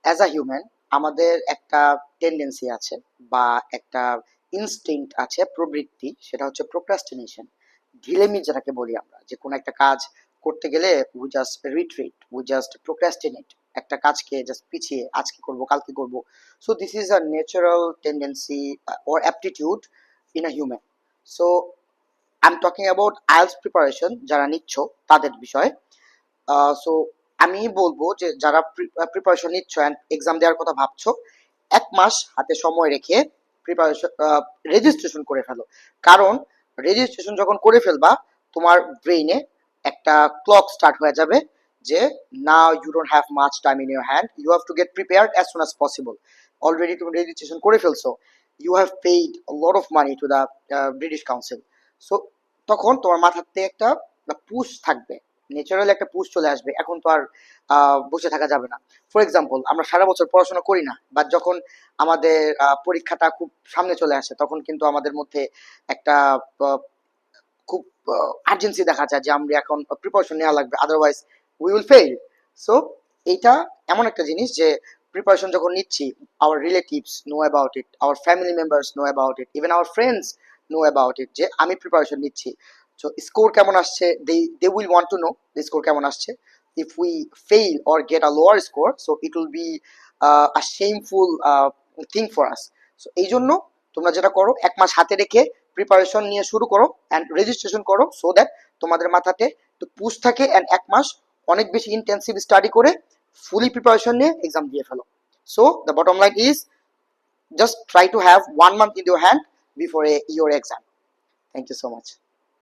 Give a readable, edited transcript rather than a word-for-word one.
As a human আমাদের একটা tendency আছে বা একটা ইনস্টিংক্ট আছে, প্রবৃত্তি, সেটা হচ্ছে প্রোক্রাস্টিনেশন। ঢিলেমি যেটাকে বলি আমরা, যে কোনো একটা কাজ করতে গেলে we just retreat, we just procrastinate, একটা কাজকে জাস্ট পিছিয়ে আজকে করব কালকে করব। So this is a natural tendency or aptitude in a human. So I am talking about IELTS preparation যারা নিচ্ছ তাদের বিষয়ে। সো আমি বলবো যে যারা প্রিপারেশন নিচ্ছ অ্যান্ড এক্সাম দেওয়ার কথা ভাবছো, 1 মাস হাতে সময় রেখে প্রিপারেশন রেজিস্ট্রেশন করে ফেলো। কারণ রেজিস্ট্রেশন যখন করে ফেলবা, তোমার ব্রেইনে একটা ক্লক স্টার্ট হয়ে যাবে যে now you don't have much time in your hand, you have to get prepared as soon as possible. Already তুমি রেজিস্ট্রেশন করে ফেলছো, you have paid lot of money to the British Council. So তখন তোমার মাথাতে একটা push থাকবে, natural একটা push চলে আসবে। এখন তো আর বসে থাকা যাবে না। ফর এক্সাম্পল, আমরা সারা বছর পড়াশোনা করি না, বাট যখন আমাদের পরীক্ষাটা খুব সামনে চলে আসে তখন কিন্তু আমাদের মধ্যে একটা আহ, খুব আর্জেন্সি দেখা যায় যে আমরা এখন প্রিপারেশন নেওয়া লাগবে, otherwise we will fail. So এইটা এমন একটা জিনিস যে প্রিপারেশন যখন নিচ্ছি, our relatives know about it, our family members know about it, even our friends know about it যে আমি প্রিপারেশন নিচ্ছি। সো স্কোর কেমন আসছে, they will want to know the score কেমন আসছে। If we fail or get a lower score, so it will be a shameful thing for us. So এই জন্য তোমরা যেটা করো, 1 মাস হাতে রেখে প্রিপারেশন নিয়ে শুরু করো অ্যান্ড রেজিস্ট্রেশন করো, সো দ্যাট তোমাদের মাথাতে একটু পুশ থাকে অ্যান্ড 1 মাস অনেক বেশি ইন্টেন্সিভ স্টাডি করে ফুলি প্রিপারেশন নিয়ে এক্সাম দিয়ে ফেলো। So the bottom line is just try to have 1 month in your hand before your exam. Thank you so much.